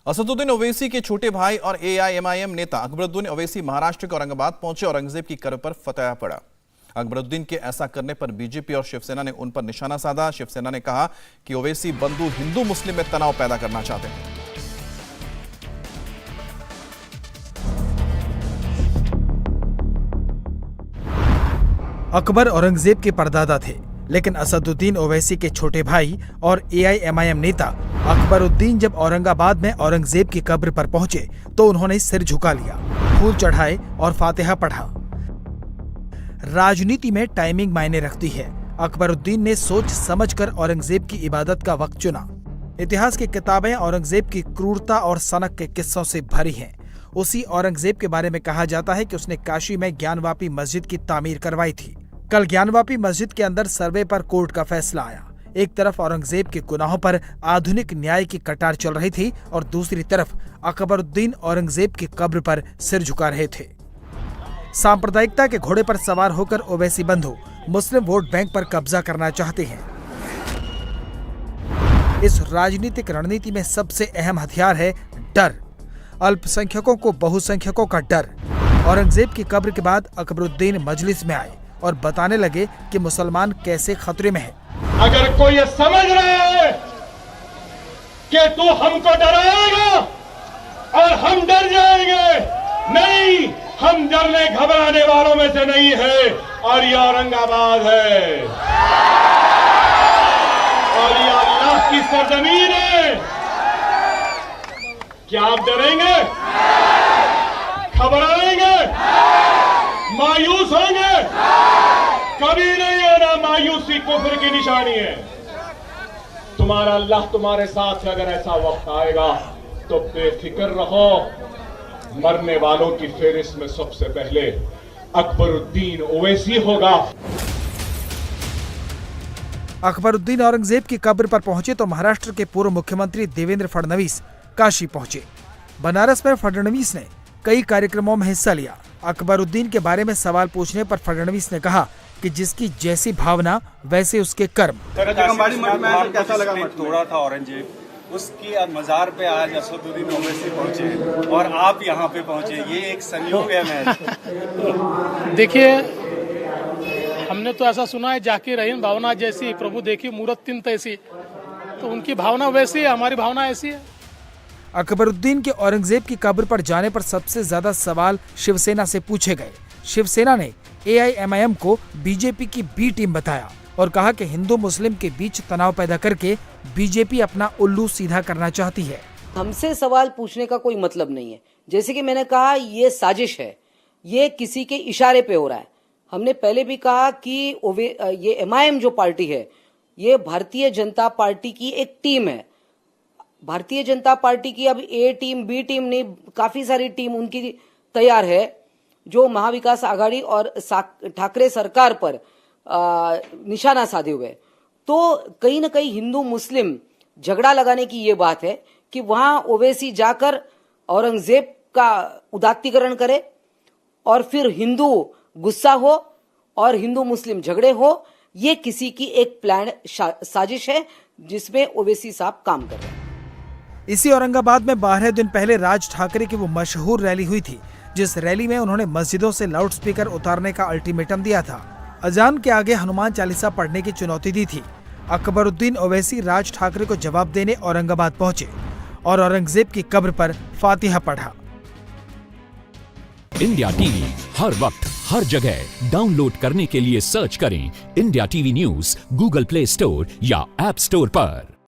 असदुद्दीन ओवैसी के छोटे भाई और एआईएमआईएम नेता अकबरुद्दीन ओवैसी महाराष्ट्र के औरंगाबाद पहुंचे। औरंगजेब की कब्र पर फतह पड़ा। अकबरुद्दीन के ऐसा करने पर बीजेपी और शिवसेना ने उन पर निशाना साधा। शिवसेना ने कहा कि ओवैसी बंधु हिंदू मुस्लिम में तनाव पैदा करना चाहते हैं। अकबर औरंगजेब के परदादा थे, लेकिन असदुद्दीन ओवैसी के छोटे भाई और एआईएमआईएम नेता अकबरुद्दीन जब औरंगाबाद में औरंगजेब की कब्र पर पहुंचे तो उन्होंने सिर झुका लिया, फूल चढ़ाए और फातिहा पढ़ा। राजनीति में टाइमिंग मायने रखती है। अकबरुद्दीन ने सोच समझकर औरंगजेब की इबादत का वक्त चुना। इतिहास की किताबें औरंगजेब की क्रूरता और सनक के किस्सों से भरी हैं। उसी औरंगजेब के बारे में कहा जाता है कि उसने काशी में ज्ञानवापी मस्जिद की तामीर करवाई थी। कल ज्ञानवापी मस्जिद के अंदर सर्वे पर कोर्ट का फैसला आया। एक तरफ औरंगजेब के गुनाहों पर आधुनिक न्याय की कटार चल रही थी और दूसरी तरफ अकबरुद्दीन औरंगजेब की कब्र पर सिर झुका रहे थे। सांप्रदायिकता के घोड़े पर सवार होकर ओवैसी बंधु मुस्लिम वोट बैंक पर कब्जा करना चाहते हैं। इस राजनीतिक रणनीति में सबसे अहम हथियार है डर। अल्पसंख्यकों को बहुसंख्यकों का डर। औरंगजेब की कब्र के बाद अकबरुद्दीन मजलिस में आए और बताने लगे कि मुसलमान कैसे खतरे में हैं। अगर कोई ये समझ रहा है कि तू हमको डराएगा और हम डर जाएंगे, नहीं, हम डरने घबराने वालों में से नहीं है। और ये औरंगाबाद है और ये अल्लाह की सरजमीन है। क्या आप डरेंगे, घबराएंगे, मायूस होंगे? कभी नहीं होना। मायूसी कुफ्र की निशानी है। तुम्हारा अल्लाह तुम्हारे साथ है। अगर ऐसा वक्त आएगा तो बेफिक्र रहो। मरने वालों की फेहरिस्त में सबसे पहले अकबरुद्दीन ओवैसी होगा। अकबरुद्दीन औरंगजेब की कब्र पर पहुंचे तो महाराष्ट्र के पूर्व मुख्यमंत्री देवेंद्र फडणवीस काशी पहुंचे। बनारस में फडणवीस ने कई कार्यक्रमों में हिस्सा लिया। अकबरुद्दीन के बारे में सवाल पूछने पर फडणवीस ने कहा कि जिसकी जैसी भावना वैसे उसके कर्म। कैसा लगा तोड़ा था औरंगजेब, उसकी मजार पे आज असदुद्दीन ओवैसी पहुंचे और आप यहाँ पे पहुंचे, ये एक संयोग है। मैं देखिए, हमने तो ऐसा सुना है, जाकिर रहीम भावना जैसी प्रभु देखी मूरत तीन तैसी। तो उनकी भावना वैसी है, हमारी भावना ऐसी है। अकबरुद्दीन के औरंगजेब की कब्र पर जाने पर सबसे ज्यादा सवाल शिवसेना से पूछे गए। शिवसेना ने एआईएमआईएम को बीजेपी की बी टीम बताया और कहा कि हिंदू मुस्लिम के बीच तनाव पैदा करके बीजेपी अपना उल्लू सीधा करना चाहती है। हमसे सवाल पूछने का कोई मतलब नहीं है। जैसे कि मैंने कहा, ये साजिश है, ये किसी के इशारे पे हो रहा है। हमने पहले भी कहा कि ये एमआईएम जो पार्टी है, ये भारतीय जनता पार्टी की एक टीम है। भारतीय जनता पार्टी की अब ए टीम बी टीम नहीं, काफी सारी टीम उनकी तैयार है जो महाविकास आघाड़ी और ठाकरे सरकार पर निशाना साधे हुए। तो कहीं ना कहीं हिंदू मुस्लिम झगड़ा लगाने की ये बात है कि वहां ओवैसी जाकर औरंगजेब का उदात्तीकरण करे और फिर हिंदू गुस्सा हो और हिंदू मुस्लिम झगड़े हो। ये किसी की एक प्लान साजिश है जिसमें ओवैसी साहब काम कर रहे हैं। इसी औरंगाबाद में 12 दिन पहले राज ठाकरे की वो मशहूर रैली हुई थी, जिस रैली में उन्होंने मस्जिदों से लाउडस्पीकर उतारने का अल्टीमेटम दिया था। अजान के आगे हनुमान चालीसा पढ़ने की चुनौती दी थी। अकबरुद्दीन ओवैसी राज ठाकरे को जवाब देने औरंगाबाद पहुंचे और औरंगजेब की कब्र पर फातिहा पढ़ा। इंडिया टीवी हर वक्त हर जगह डाउनलोड करने के लिए सर्च करें India TV news Google play store या ऐप स्टोर पर।